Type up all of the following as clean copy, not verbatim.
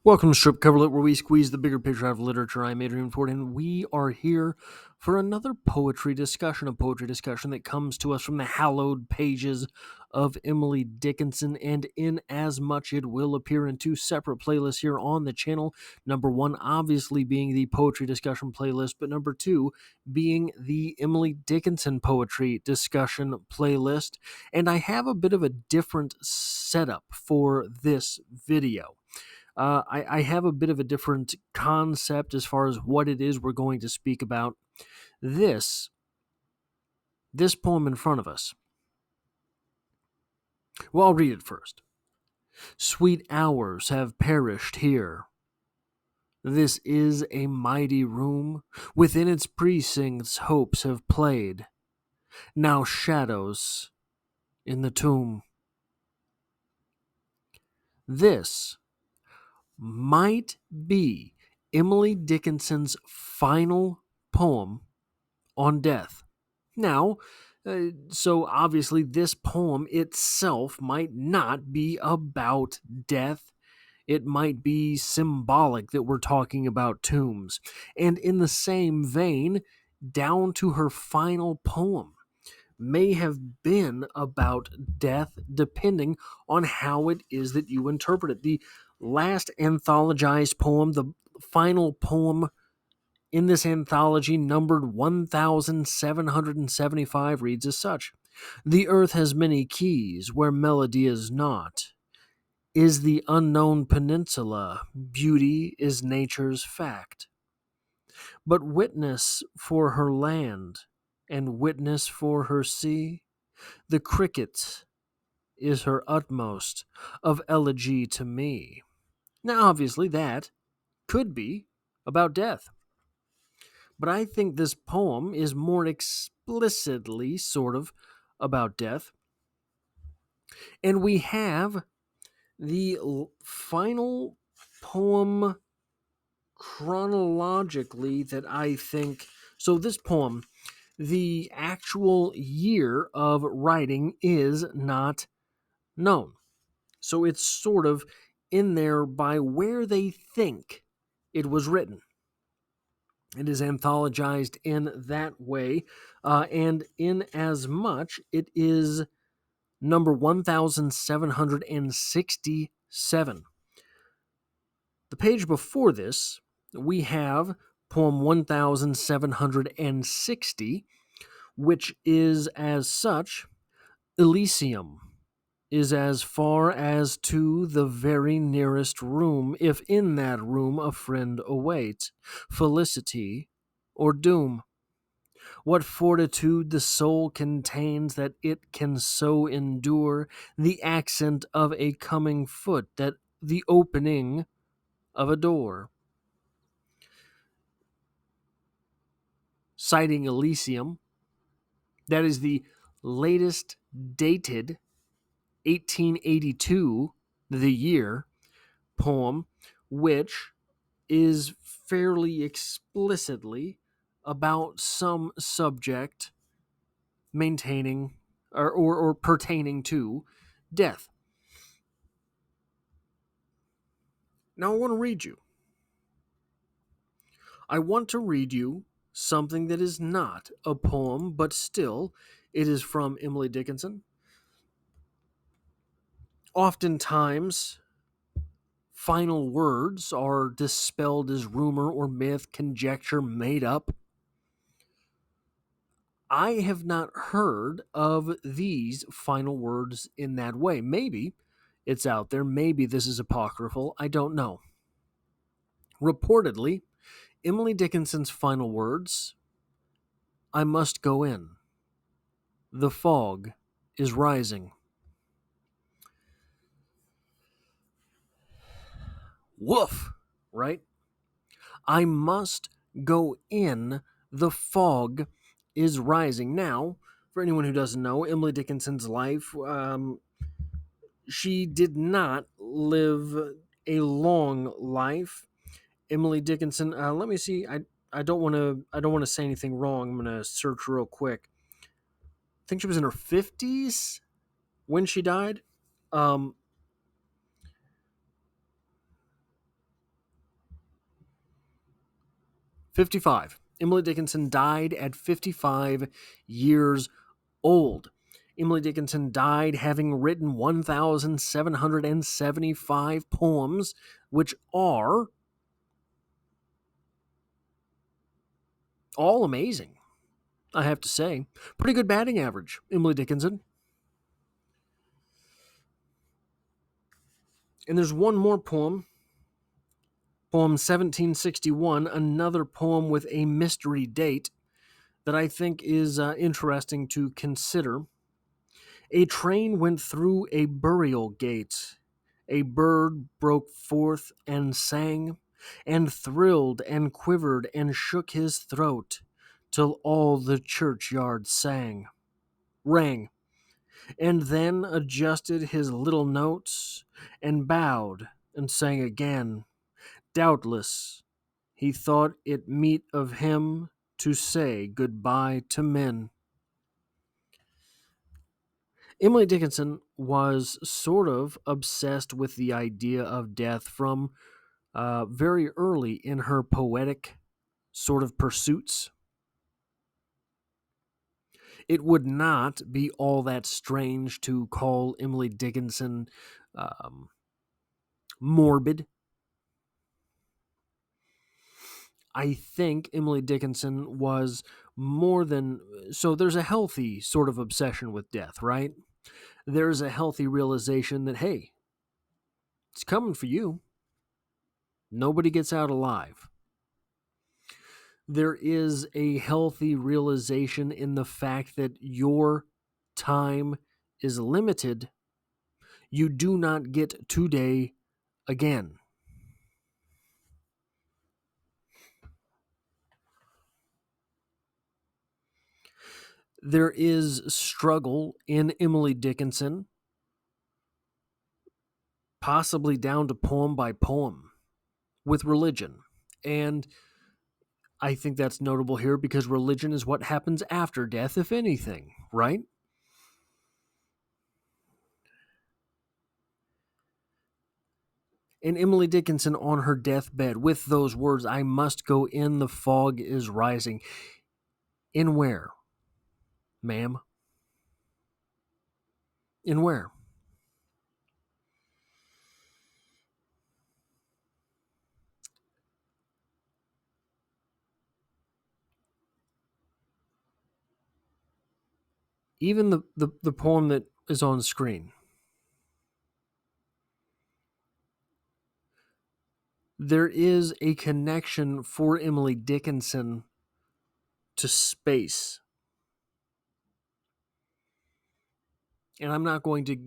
Welcome to Strip Coverlet, where we squeeze the bigger picture out of literature. I'm Adrian Ford, and we are here for another poetry discussion, a poetry discussion that comes to us from the hallowed pages of Emily Dickinson, and in as much it will appear in two separate playlists here on the channel. Number one, obviously, being the poetry discussion playlist, but number two, being the Emily Dickinson poetry discussion playlist. And I have a bit of a different setup for this video. I have a bit of a different concept as far as what it is we're going to speak about. This poem in front of us. Well, I'll read it first. Sweet hours have perished here. This is a mighty room. Within its precincts hopes have played. Now shadows in the tomb. This might be Emily Dickinson's final poem on death. Now, so obviously this poem itself might not be about death. It might be symbolic that we're talking about tombs. And in the same vein, down to her final poem may have been about death, depending on how it is that you interpret it. The last anthologized poem, the final poem in this anthology, numbered 1775, reads as such: The earth has many keys where melody is not. Is the unknown peninsula, beauty is nature's fact. But witness for her land and witness for her sea, the cricket is her utmost of elegy to me. Now, obviously, that could be about death. But I think this poem is more explicitly sort of about death. And we have the final poem chronologically that I think. So, this poem, the actual year of writing is not known. So, it's sort of in there by where they think it was written. It is anthologized in that way, and in as much it is number 1767. The page before this, we have poem 1760, which is as such: Elysium is as far as to the very nearest room, if in that room a friend awaits felicity or doom. What fortitude the soul contains that it can so endure the accent of a coming foot, that the opening of a door. Citing Elysium, that is the latest dated 1882, the year, poem, which is fairly explicitly about some subject maintaining or pertaining to death. Now I want to read you. I want to read you something that is not a poem, but still, it is from Emily Dickinson. Oftentimes, final words are dispelled as rumor or myth, conjecture, made up. I have not heard of these final words in that way. Maybe it's out there. Maybe this is apocryphal. I don't know. Reportedly, Emily Dickinson's final words: I must go in. The fog is rising. Woof, right? I must go in. The fog is rising. Now, for anyone who doesn't know, Emily Dickinson's life, she did not live a long life. Emily Dickinson, let me see. I don't want to say anything wrong. I'm going to search real quick. I think she was in her 50s when she died. Um, 55. Emily Dickinson died at 55 years old. Emily Dickinson died having written 1,775 poems, which are all amazing, I have to say. Pretty good batting average, Emily Dickinson. And there's one more poem, poem 1761, another poem with a mystery date that I think is interesting to consider. A train went through a burial gate. A bird broke forth and sang, and thrilled and quivered and shook his throat, till all the churchyard rang, and then adjusted his little notes, and bowed and sang again. Doubtless, he thought it meet of him to say good-bye to men. Emily Dickinson was sort of obsessed with the idea of death from very early in her poetic sort of pursuits. It would not be all that strange to call Emily Dickinson um, morbid. I think Emily Dickinson was more than so. There's a healthy sort of obsession with death, right? There's a healthy realization that, hey, it's coming for you. Nobody gets out alive. There is a healthy realization in the fact that your time is limited. You do not get today again. There is struggle in Emily Dickinson, possibly down to poem by poem, with religion. And I think that's notable here because religion is what happens after death, if anything, right? And Emily Dickinson on her deathbed with those words, I must go in, the fog is rising. In where, ma'am? In where? Even the poem that is on screen. There is a connection for Emily Dickinson to space. And I'm not going to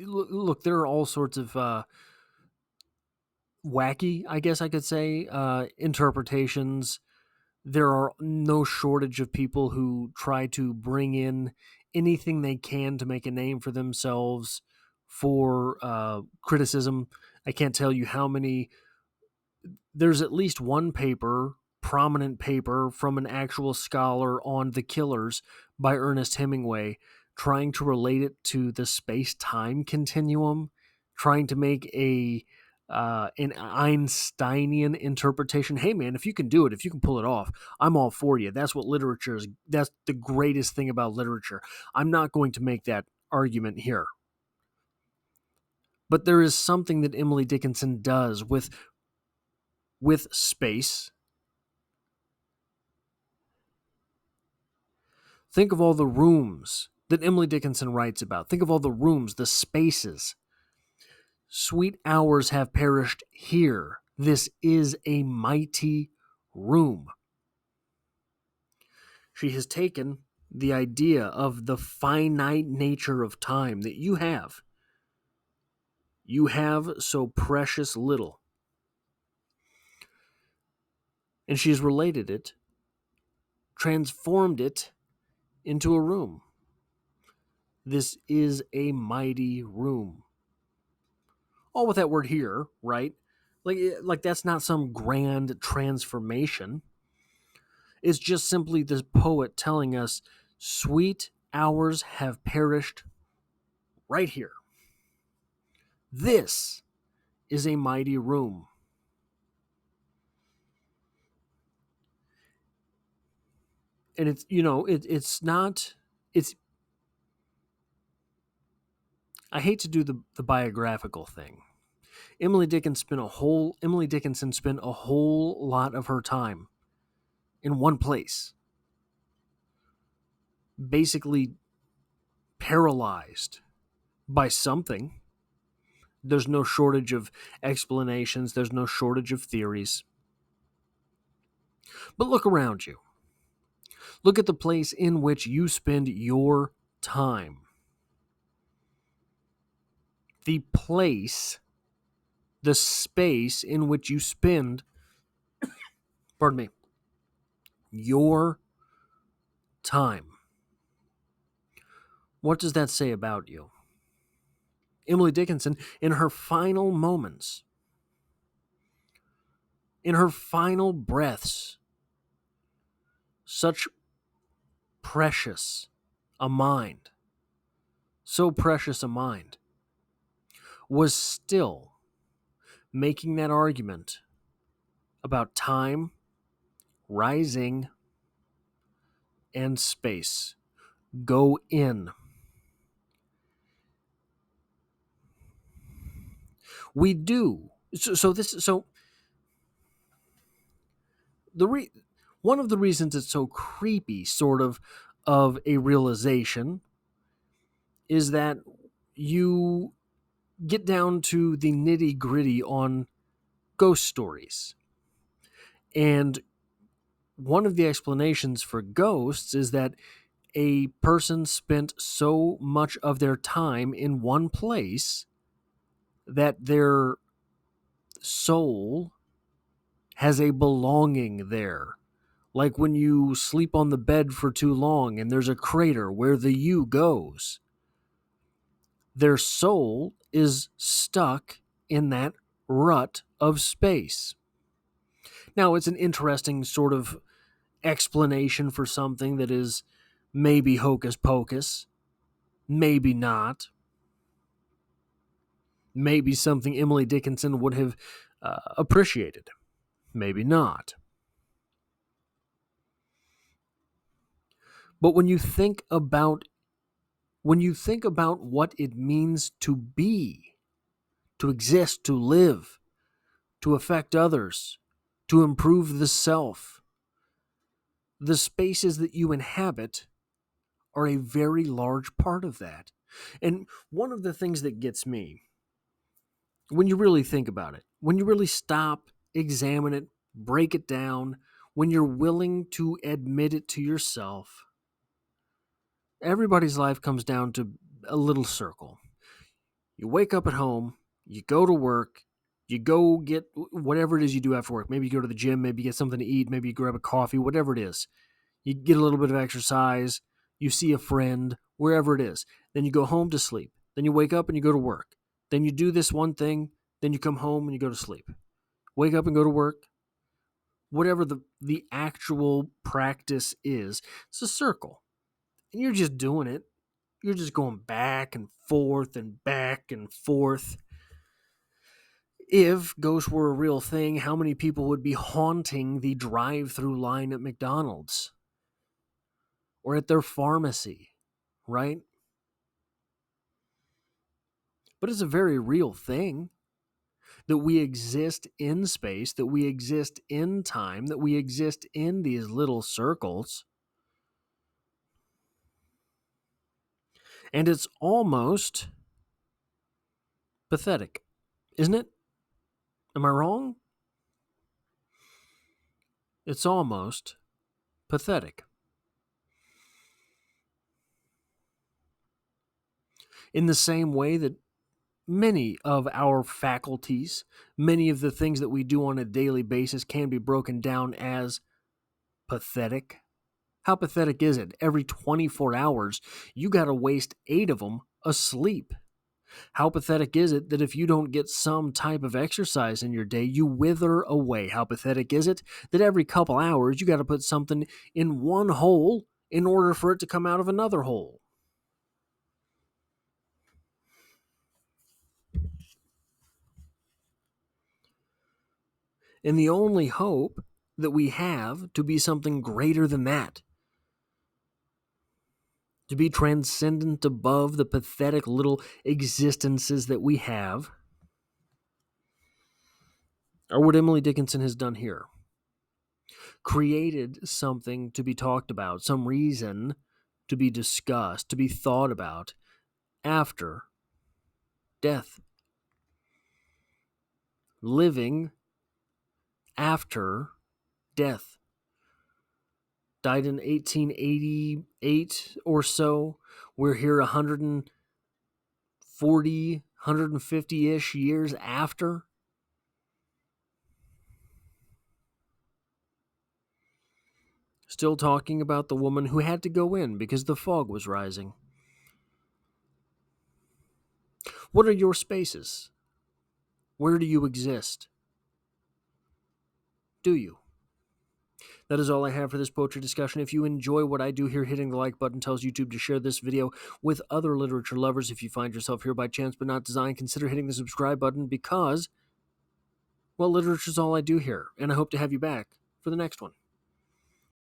look, there are all sorts of wacky, I guess I could say, interpretations. There are no shortage of people who try to bring in anything they can to make a name for themselves for criticism. I can't tell you how many. There's at least one paper, prominent paper from an actual scholar on The Killers by Ernest Hemingway, trying to relate it to the space-time continuum, trying to make an Einsteinian interpretation. Hey man, if you can do it, if you can pull it off, I'm all for you. That's what literature is. That's the greatest thing about literature. I'm not going to make that argument here. But there is something that Emily Dickinson does with space. Think of all the rooms that Emily Dickinson writes about. Think of all the rooms, the spaces. Sweet hours have perished here. This is a mighty room. She has taken the idea of the finite nature of time that you have. You have so precious little. And she's related it, transformed it into a room. This is a mighty room. All with that word here, right? Like that's not some grand transformation. It's just simply the poet telling us sweet hours have perished right here. This is a mighty room. And it's not, it's, I hate to do the biographical thing. Emily Dickinson spent a whole lot of her time in one place, basically paralyzed by something. There's no shortage of explanations, there's no shortage of theories. But look around you. Look at the place in which you spend your time. The place, the space in which you spend, pardon me, your time. What does that say about you? Emily Dickinson, in her final moments, in her final breaths, such precious a mind, so precious a mind, was still making that argument about time, rising, and space. Go in. We do. So one of the reasons it's so creepy, sort of a realization, is that you get down to the nitty gritty on ghost stories. And one of the explanations for ghosts is that a person spent so much of their time in one place that their soul has a belonging there. Like when you sleep on the bed for too long and there's a crater where the you goes. Their soul is stuck in that rut of space. Now, it's an interesting sort of explanation for something that is maybe hocus pocus, maybe not, maybe something Emily Dickinson would have appreciated, maybe not. But when you think about what it means to be, to exist, to live, to affect others, to improve the self, the spaces that you inhabit are a very large part of that. And one of the things that gets me, when you really think about it, when you really stop, examine it, break it down, when you're willing to admit it to yourself, everybody's life comes down to a little circle. You wake up at home, you go to work, you go get whatever it is you do after work. Maybe you go to the gym, maybe you get something to eat, maybe you grab a coffee, whatever it is. You get a little bit of exercise, you see a friend, wherever it is. Then you go home to sleep. Then you wake up and you go to work. Then you do this one thing, then you come home and you go to sleep. Wake up and go to work. Whatever the actual practice is, it's a circle. And you're just doing it. You're just going back and forth and back and forth. If ghosts were a real thing, how many people would be haunting the drive-through line at McDonald's or at their pharmacy, right? But it's a very real thing that we exist in space, that we exist in time, that we exist in these little circles. And it's almost pathetic, isn't it? Am I wrong? It's almost pathetic. In the same way that many of our faculties, many of the things that we do on a daily basis can be broken down as pathetic. How pathetic is it? Every 24 hours, you got to waste 8 of them asleep. How pathetic is it that if you don't get some type of exercise in your day, you wither away? How pathetic is it that every couple hours, you got to put something in one hole in order for it to come out of another hole? And the only hope that we have to be something greater than that, to be transcendent above the pathetic little existences that we have, or what Emily Dickinson has done here. Created something to be talked about, some reason to be discussed, to be thought about after death. Living after death. Died in 1888 or so. We're here 140, 150-ish years after. Still talking about the woman who had to go in because the fog was rising. What are your spaces? Where do you exist? Do you? That is all I have for this poetry discussion. If you enjoy what I do here, hitting the like button tells YouTube to share this video with other literature lovers. If you find yourself here by chance but not design, consider hitting the subscribe button because, well, literature is all I do here, and I hope to have you back for the next one.